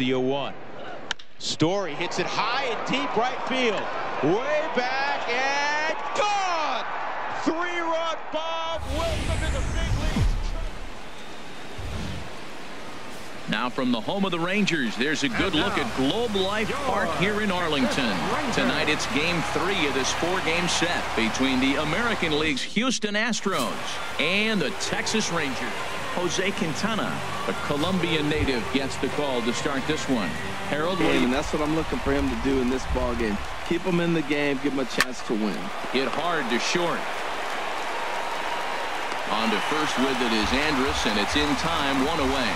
the 0-1. Story hits it high and deep right field. Way back and gone! 3-run bomb. Welcome to the big leagues. Now from the home of the Rangers, there's a good look at Globe Life Park here in Arlington. Tonight it's Game 3 of this 4-game set between the American League's Houston Astros and the Texas Rangers. Jose Quintana, a Colombian native, gets the call to start this one. Harold Williams. And that's what I'm looking for him to do in this ball game. Keep him in the game, give him a chance to win. Hit hard to short. On to first with it is Andrus, and it's in time, 1 away.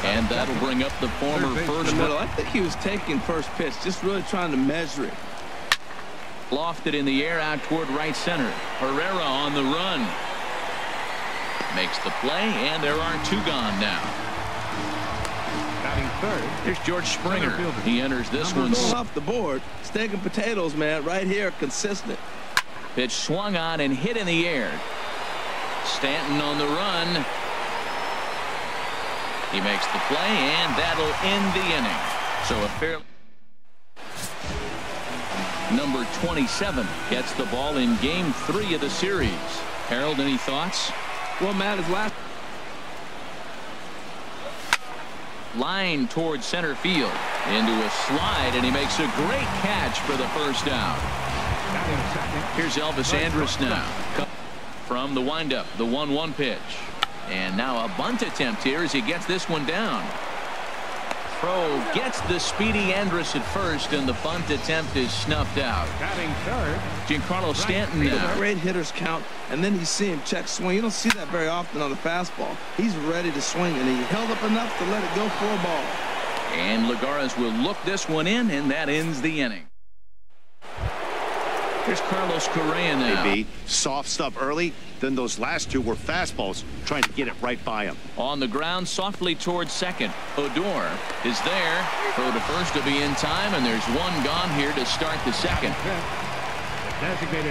And that'll bring up the former first. I think he was taking first pitch, just really trying to measure it. Lofted in the air out toward right center. Herrera on the run. Makes the play, and there are 2 gone now. Batting third. Here's George Springer. He enters this one. Off the board. Steak and potatoes, man. Right here, consistent. Pitch swung on and hit in the air. Stanton on the run. He makes the play, and that'll end the inning. So a fair. Number 27 gets the ball in Game 3 of the series. Harold, any thoughts? Well, Matt, his last line towards center field into a slide, and he makes a great catch for the first out. Here's Elvis Andrus now from the windup, the 1-1 pitch. And now a bunt attempt here as he gets this one down. Pro gets the speedy Andrus at first, and the bunt attempt is snuffed out. Batting third. Giancarlo Stanton now. Great hitters count, and then you see him check swing. You don't see that very often on the fastball. He's ready to swing, and he held up enough to let it go for a ball. And Lagares will look this one in, and that ends the inning. Here's Carlos Correa now. Maybe soft stuff early, then those last 2 were fastballs, trying to get it right by him. On the ground, softly towards second. Odor is there. Throw to first to be in time, and there's 1 gone here to start the second.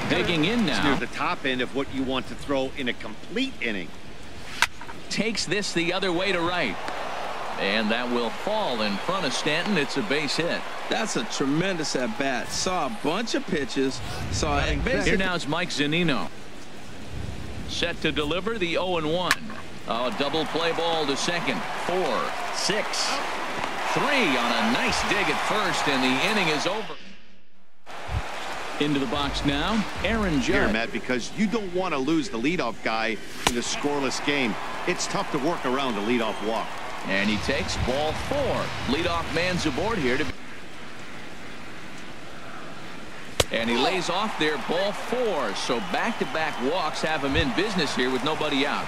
Digging in now. Near the top end of what you want to throw in a complete inning. Takes this the other way to right. And that will fall in front of Stanton. It's a base hit. That's a tremendous at-bat. Saw a bunch of pitches. Here now is Mike Zunino. Set to deliver the 0-1. A double play ball to second. 4, 6, 3 on a nice dig at first, and the inning is over. Into the box now, Aaron Judge. Here, Matt, because you don't want to lose the leadoff guy in a scoreless game. It's tough to work around a leadoff walk. And he takes ball 4. Leadoff man's aboard here to. And he lays off there, ball 4. So back-to-back walks have him in business here with nobody out.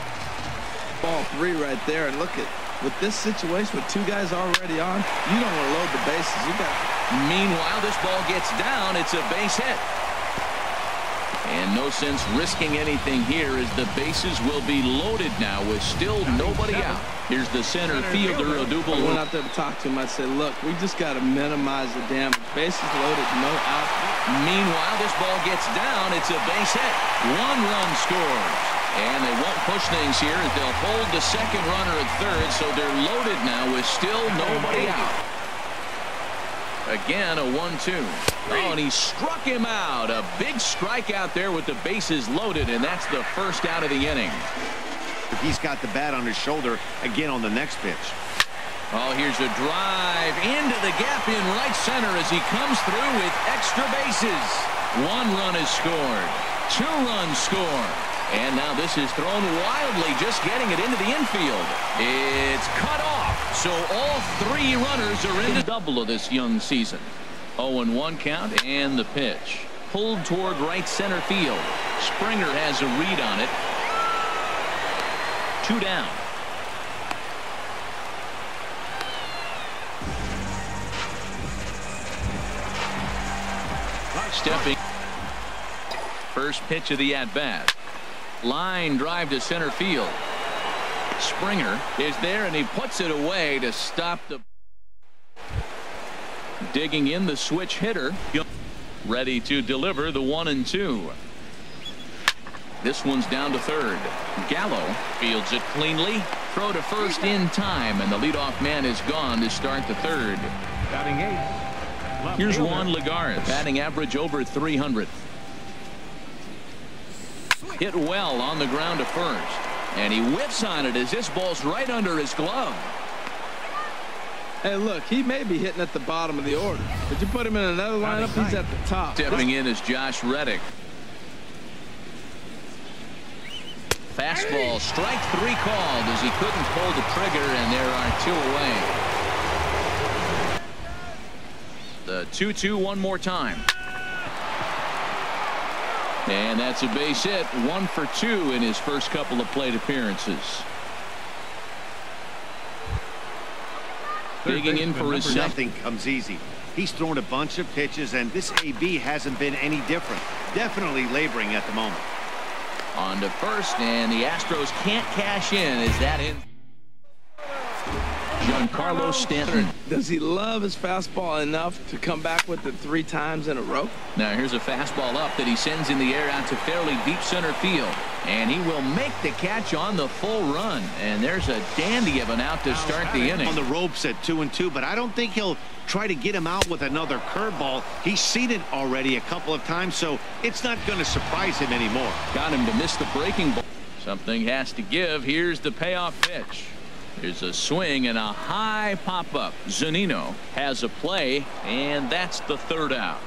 Ball 3 right there, and look at with this situation with 2 guys already on, you don't want to load the bases. You got. Meanwhile, this ball gets down. It's a base hit. And no sense risking anything here as the bases will be loaded now with still nobody out. Here's the center fielder, Odubel. I went out there to talk to him. I said, look, we just got to minimize the damage. Bases loaded, no out. Meanwhile, this ball gets down. It's a base hit. 1 run scores. And they won't push things here as they'll hold the second runner at third. So they're loaded now with still nobody out. Again, a 1-2. Oh, and he struck him out. A big strikeout there with the bases loaded, and that's the first out of the inning. He's got the bat on his shoulder again on the next pitch. Oh, here's a drive into the gap in right center as he comes through with extra bases. 1 run is scored. 2 runs scored. And now this is thrown wildly, just getting it into the infield. It's cut off. So all 3 runners are in the double of this young season. 0-1 count and the pitch. Pulled toward right center field. Springer has a read on it. 2 down. Stepping. First pitch of the at-bat. Line drive to center field. Springer is there, and he puts it away to stop the. Digging in the switch hitter. Ready to deliver the 1-2. This one's down to third. Gallo fields it cleanly. throw to first in time, and the leadoff man is gone to start the third. Batting eighth. Here's Juan Lagares, batting average over 300. Hit well on the ground to first, and he whiffs on it as this ball's right under his glove. Hey, look, he may be hitting at the bottom of the order, but you put him in another lineup, he's at the top. Stepping in is Josh Reddick. Fastball, strike 3 called as he couldn't pull the trigger, and there are 2 away. The 2-2 one more time. And that's a base hit. 1 for 2 in his first couple of plate appearances. Digging in for his second. Nothing comes easy. He's thrown a bunch of pitches, and this AB hasn't been any different. Definitely laboring at the moment. On to first, and the Astros can't cash in. Is that in? Giancarlo Stanton. Does he love his fastball enough to come back with it 3 times in a row? Now here's a fastball up that he sends in the air out to fairly deep center field, and he will make the catch on the full run, and there's a dandy of an out to start the inning. On the ropes at 2-2, but I don't think he'll try to get him out with another curveball. He's seen it already a couple of times, so it's not going to surprise him anymore. Got him to miss the breaking ball. Something has to give. Here's the payoff pitch. There's a swing and a high pop-up. Zunino has a play, and that's the 3rd out.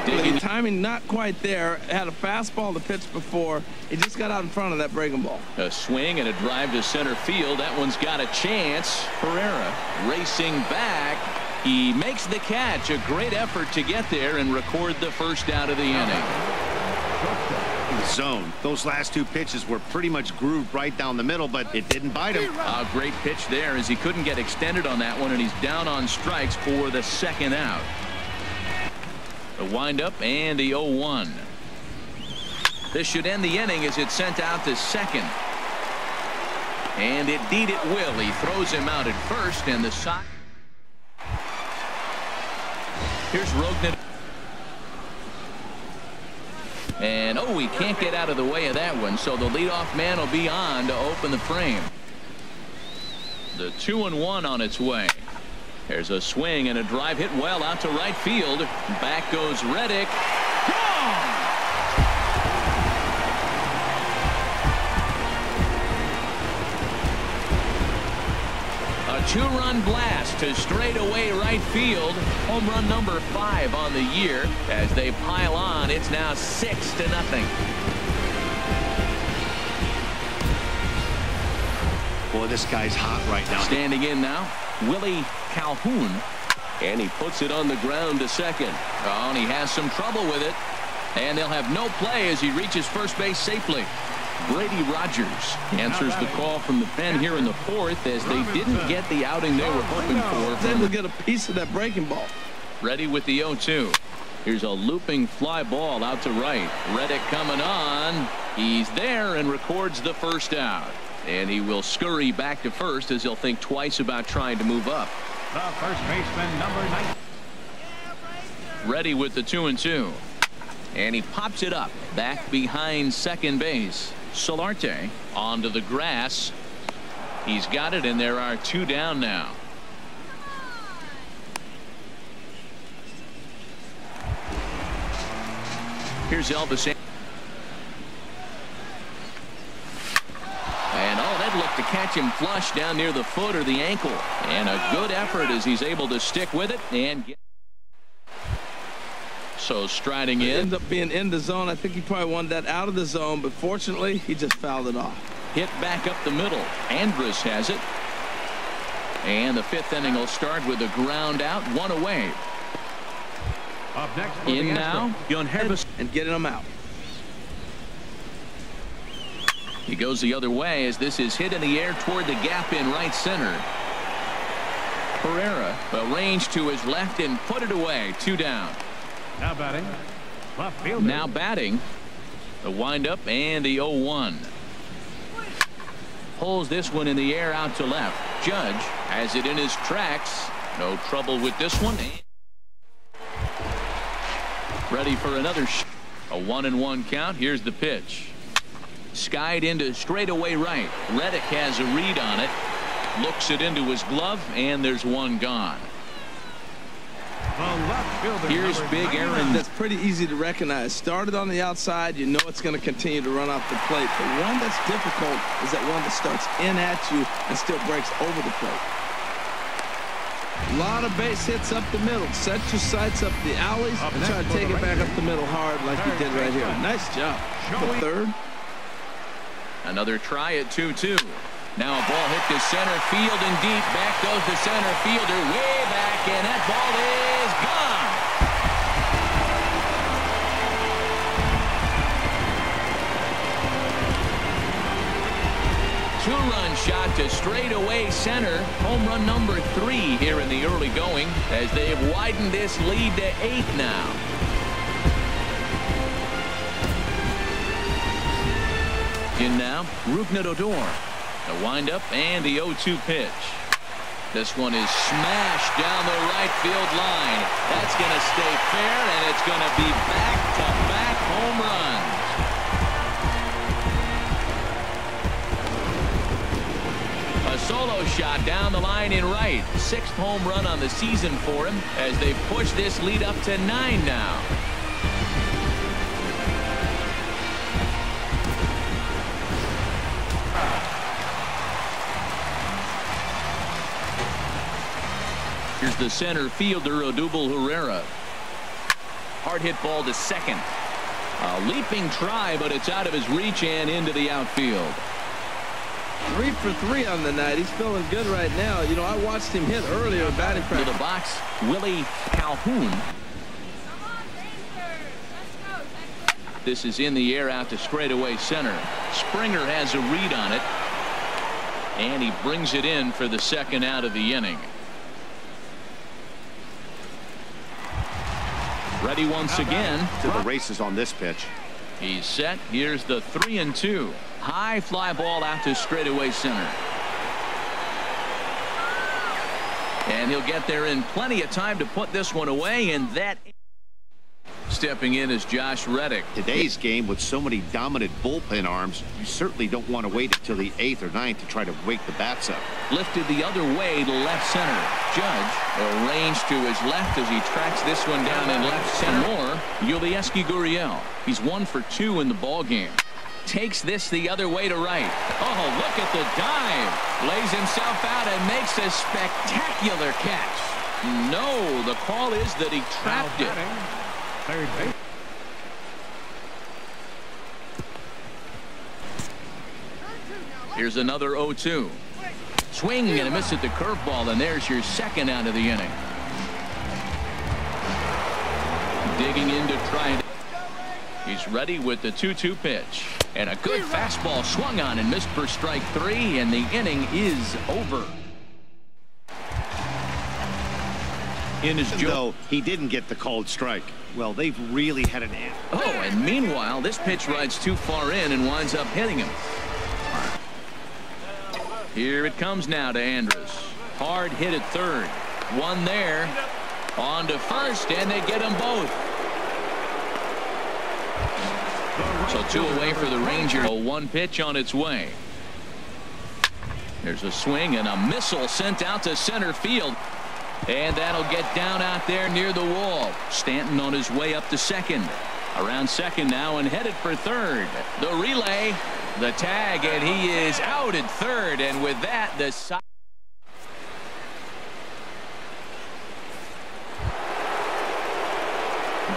The timing not quite there. Had a fastball to pitch before. He just got out in front of that breaking ball. A swing and a drive to center field. That one's got a chance. Pereira racing back. He makes the catch. A great effort to get there and record the first out of the inning. Zone. Those last 2 pitches were pretty much grooved right down the middle, but it didn't bite him. A great pitch there as he couldn't get extended on that one, and he's down on strikes for the 2nd out. The windup and the 0-1. This should end the inning as it's sent out to second. And indeed it will. He throws him out at first, and the shot. Here's Rognan. And he can't get out of the way of that one, so the leadoff man will be on to open the frame. The 2-1 on its way. There's a swing and a drive hit well out to right field. Back goes Reddick. Gone! A 2-run blast to straightaway right field. Home run number 5 on the year. As they pile on, it's now 6-0. Boy, this guy's hot right now. Standing in now, Willie Calhoun, and he puts it on the ground to second. Oh, and he has some trouble with it, and they'll have no play as he reaches first base safely. Brady Rogers answers the call from the pen here in the 4th as they didn't get the outing they were hoping for. Then we'll get a piece of that breaking ball. Ready with the 0-2. Here's a looping fly ball out to right. Reddick coming on. He's there and records the first out. And he will scurry back to first as he'll think twice about trying to move up. The first baseman, number 9. Ready with the 2-2. And he pops it up back behind second base. Solarte onto the grass. He's got it, and there are 2 down now. Here's Elvis. And that looked to catch him flush down near the foot or the ankle. And a good effort as he's able to stick with it and get. So striding in. Ends up being in the zone. I think he probably wanted that out of the zone, but fortunately he just fouled it off. Hit back up the middle. Andrus has it. And the 5th inning will start with a ground out, 1 away. Up next in now, and getting him out. He goes the other way as this is hit in the air toward the gap in right center. Pereira arranged to his left and put it away. 2 down. Now batting. Left fielder. Now batting. The windup and the 0-1. Pulls this one in the air out to left. Judge has it in his tracks. No trouble with this one. Ready for another. A 1-1 count. Here's the pitch. skied into straightaway right. Reddick has a read on it. Looks it into his glove, and there's one gone. Here's big Aaron. That's pretty easy to recognize. Started on the outside. You know it's going to continue to run off the plate. The one that's difficult is that one that starts in at you and still breaks over the plate. A lot of base hits up the middle. Set your sights up the alleys and try to take it back up the middle hard like you did right here. Nice job. The third. Another try at 2-2. Now a ball hit to center field and deep. Back goes the center fielder way back, and that ball is gone. Two-run shot to straightaway center. Home run number 3 here in the early going as they have widened this lead to 8 now. In now, Rougned Odor. The windup and the 0-2 pitch. This one is smashed down the right field line. That's going to stay fair, and it's going to be back-to-back home runs. A solo shot down the line in right. 6th home run on the season for him as they push this lead up to 9 now. Here's the center fielder, Odubel Herrera. Hard hit ball to second. A leaping try, but it's out of his reach and into the outfield. 3 for 3 on the night. He's feeling good right now. You know, I watched him hit earlier in batting practice. To the box, Willie Calhoun. This is in the air out to straightaway center. Springer has a read on it, and he brings it in for the second out of the inning. Ready once again. To the races on this pitch. He's set. Here's the 3-2. High fly ball out to straightaway center. And he'll get there in plenty of time to put this one away, and that stepping in is Josh Reddick. Today's game with so many dominant bullpen arms, you certainly don't want to wait until the 8th or 9th to try to wake the bats up. Lifted the other way to left center. Judge arranged to his left as he tracks this one down in left center. More, Yulieski Gurriel. He's 1 for 2 in the ball game. Takes this the other way to right. Oh, look at the dive. Lays himself out and makes a spectacular catch. No, the call is that he trapped it. Third base. Here's another 0-2. Swing and a miss at the curveball, and there's your second out of the inning. Digging in to try it. He's ready with the 2-2 pitch. And a good fastball swung on and missed for strike 3, and the inning is over. In his Though he didn't get the called strike. Well, they've really had an end. Oh, and meanwhile, this pitch rides too far in and winds up hitting him. Here it comes now to Andrus. Hard hit at third. One there. On to first, and they get them both. So 2 away for the Rangers. A 1 pitch on its way. There's a swing and a missile sent out to center field. And that'll get down out there near the wall. Stanton on his way up to second. Around second now and headed for third. The relay, the tag, and he is out at third. And with that, the side.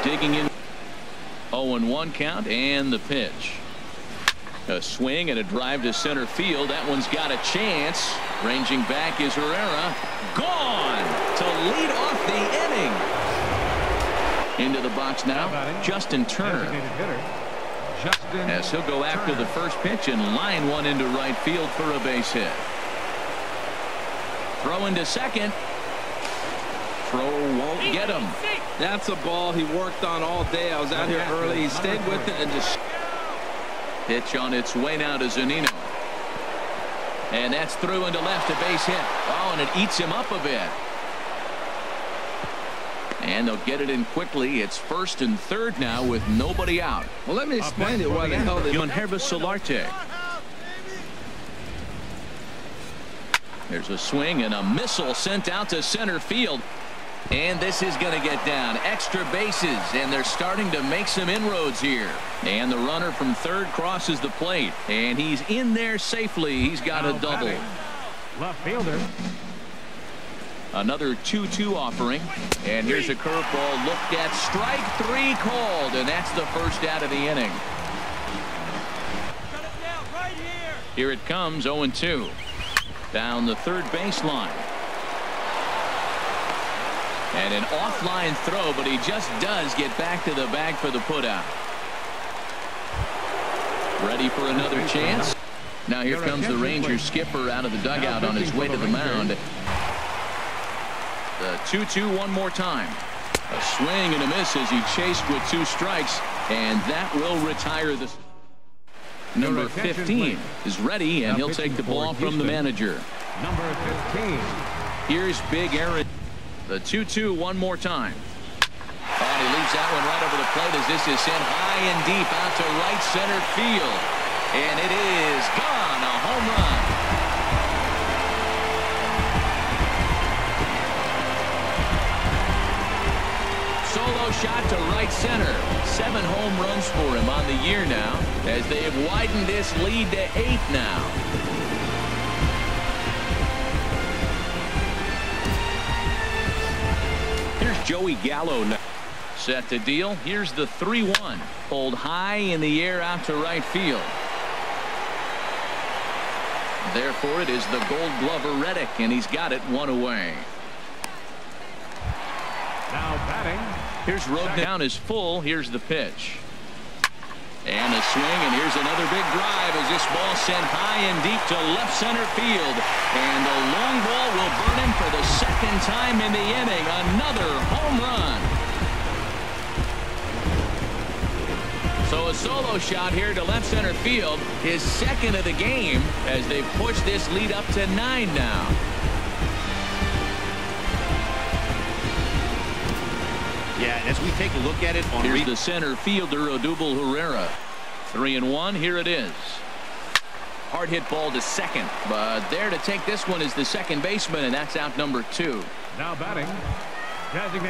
Digging in. 0-1 count and the pitch. A swing and a drive to center field. That one's got a chance. Ranging back is Herrera. Gone to lead off the inning. Into the box now, Justin Turner. As he'll go after the first pitch and line one into right field for a base hit. Throw into second. Throw won't get him. That's a ball he worked on all day. I was out here early. He stayed with it and just. Pitch on its way now to Zunino. And that's through into left, a base hit. Oh, and it eats him up a bit. And they'll get it in quickly. It's 1st and 3rd now with nobody out. Well, let me explain it why the hell they on Hervis Solarte. There's a swing and a missile sent out to center field. And this is going to get down. Extra bases, and they're starting to make some inroads here. And the runner from 3rd crosses the plate, and he's in there safely. He's got a double. Left fielder. Another 2-2 offering, and here's a curveball looked at. Strike 3 called, and that's the first out of the inning. Here it comes, 0-2. Down the 3rd baseline. And an offline throw, but he just does get back to the bag for the putout. Ready for another chance. Now here comes the Rangers skipper out of the dugout on his way to the mound. The 2-2 one more time. A swing and a miss as he chased with 2 strikes, and that will retire the. Number 15 is ready, and he'll take the ball from the manager. Number 15. Here's Big Aaron. The 2-2 one more time. And he leaves that one right over the plate as this is sent high and deep out to right center field. And it is gone. A home run. Solo shot to right center. 7 home runs for him on the year now, as they have widened this lead to 8 now. Joey Gallo now set to deal. Here's the 3-1. Pulled high in the air out to right field. Therefore, it is the Gold Glover Reddick, and he's got it 1 away. Now batting. Here's Road down is full. Here's the pitch. And a swing, and here's another big drive as this ball sent high and deep to left center field. And the long ball will burn him for the 2nd time in the inning. Another home run. So a solo shot here to left center field, his 2nd of the game, as they push this lead up to 9 now. Yeah, and as we take a look at it on here's the center fielder, Odubel Herrera. 3-1. Here it is. Hard hit ball to 2nd, but there to take this one is the 2nd baseman, and that's out number 2. Now batting.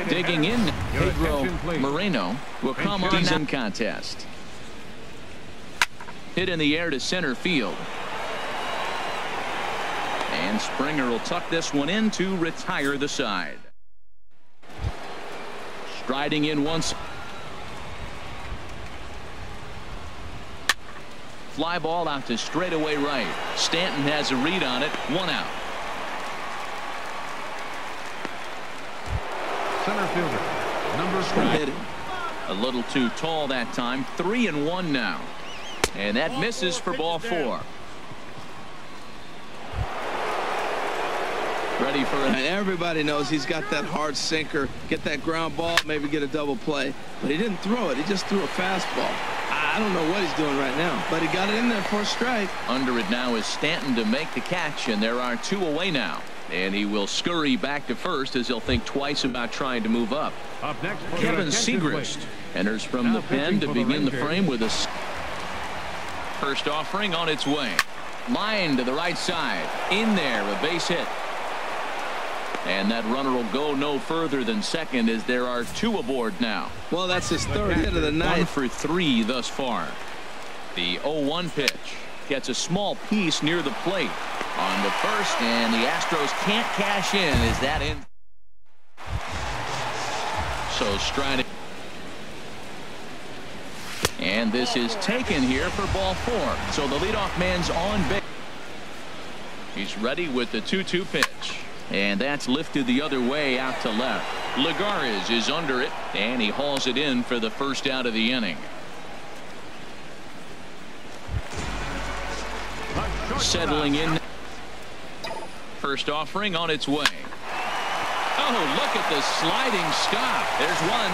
Digging in, Pedro Moreno will come on in contest. Hit in the air to center field. And Springer will tuck this one in to retire the side. Striding in once. Fly ball out to straightaway right. Stanton has a read on it. 1 out. Center fielder, number 3. A little too tall that time. 3-1 now. And that misses for ball 4. Ready for it. And everybody knows he's got that hard sinker. Get that ground ball, maybe get a double play. But he didn't throw it. He just threw a fastball. I don't know what he's doing right now, but he got it in there for a strike. Under it now is Stanton to make the catch, and there are 2 away now. And he will scurry back to first as he'll think twice about trying to move up. Up next, Kevin Segrist enters from the pen to begin the frame with a first offering on its way. Line to the right side. In there, a base hit. And that runner will go no further than 2nd as there are 2 aboard now. Well, that's his 3rd hit of the night. 1 for 3 thus far. The 0-1 pitch gets a small piece near the plate on the first, and the Astros can't cash in. Is that in? So striding. And this is taken here for ball 4. So the leadoff man's on base. He's ready with the 2-2 pitch. And that's lifted the other way out to left. Lagares is under it, and he hauls it in for the first out of the inning. Settling in. First offering on its way. Oh, look at the sliding stop. There's one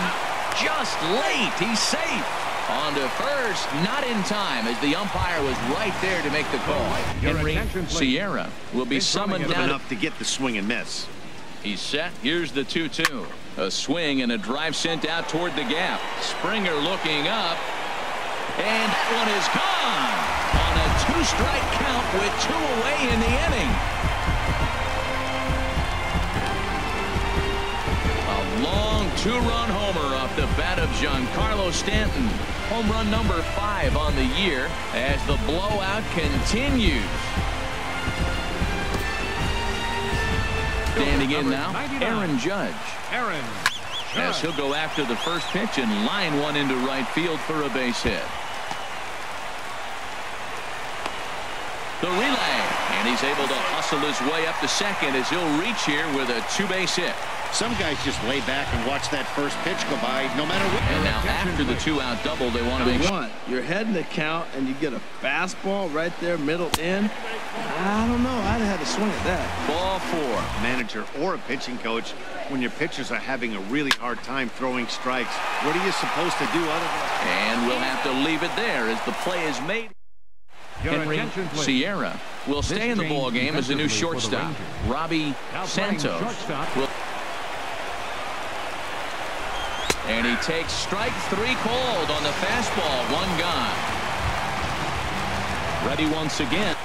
just late. He's safe. On to first, not in time, as the umpire was right there to make the call. Henry Sierra will be summoned down. Enough to get the swing and miss. He's set. Here's the 2-2. A swing and a drive sent out toward the gap. Springer looking up. And that one is gone on a 2-strike count with 2 away in the inning. A long 2-run homer off the bat of Giancarlo Stanton. Home run number 5 on the year as the blowout continues. Standing in now, Aaron Judge. As he'll go after the first pitch and line one into right field for a base hit. The relay, and he's able to hustle his way up to second as he'll reach here with a 2-base hit. Some guys just lay back and watch that first pitch go by no matter what. And now after the 2-out double, they want to make sure. You're heading the count and you get a fastball right there middle in. I don't know. I'd have had to swing at that. Ball 4. Manager or a pitching coach, when your pitchers are having a really hard time throwing strikes, what are you supposed to do other than? And we'll have to leave it there as the play is made. Henry Sierra will stay in the ball game as a new shortstop. Robbie Santos will. And he takes strike 3 called on the fastball. 1 gone. Ready once again.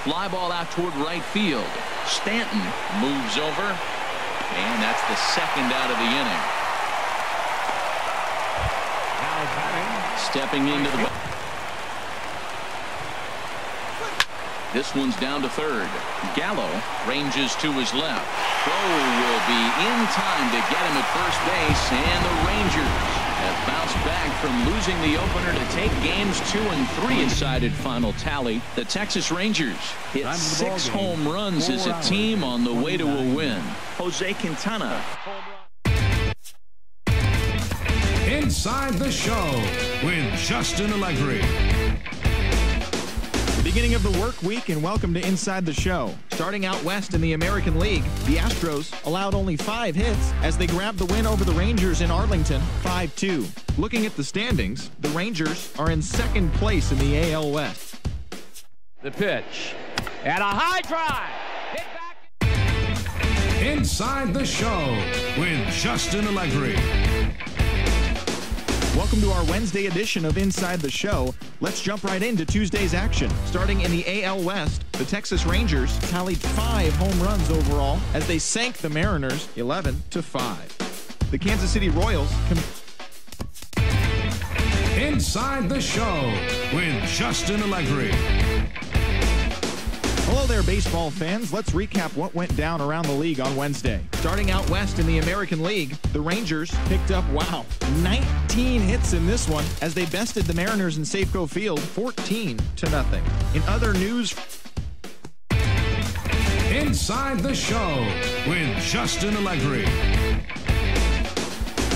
Fly ball out toward right field. Stanton moves over. And that's the 2nd out of the inning. Stepping into the. This one's down to 3rd. Gallo ranges to his left. Throw will be in time to get him at first base, and the Rangers have bounced back from losing the opener to take games 2 and 3. Decided final tally. The Texas Rangers hit 6 home runs as a team on the way to a win. Jose Quintana. Inside the Show with Justin Allegri. Beginning of the work week, and welcome to Inside the Show. Starting out west in the American League, the Astros allowed only 5 hits as they grabbed the win over the Rangers in Arlington 5-2. Looking at the standings, the Rangers are in 2nd place in the AL West. The pitch and a high drive. Hit back. Inside the Show with Justin Allegri. Welcome to our Wednesday edition of Inside the Show. Let's jump right into Tuesday's action. Starting in the AL West, the Texas Rangers tallied 5 home runs overall as they sank the Mariners 11-5. The Kansas City Royals Inside the Show with Justin Allegri. Hello there, baseball fans. Let's recap what went down around the league on Wednesday. Starting out west in the American League, the Rangers picked up, 19 hits in this one as they bested the Mariners in Safeco Field 14-0. In other news, Inside the Show with Justin Allegri.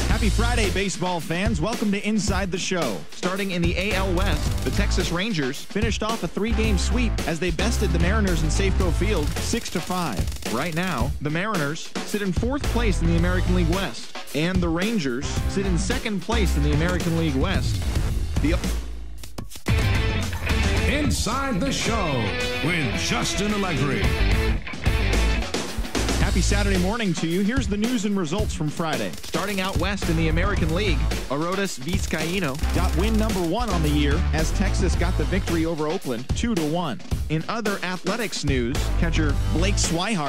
Happy Friday, baseball fans. Welcome to Inside the Show. Starting in the AL West, the Texas Rangers finished off a 3-game sweep as they bested the Mariners in Safeco Field 6-5. Right now, the Mariners sit in 4th place in the American League West, and the Rangers sit in 2nd place in the American League West. Inside the Show with Justin Allegri. Happy Saturday morning to you. Here's the news and results from Friday. Starting out west in the American League, Arodys Vizcaíno got win number 1 on the year as Texas got the victory over Oakland 2-1. In other athletics news, catcher Blake Swihart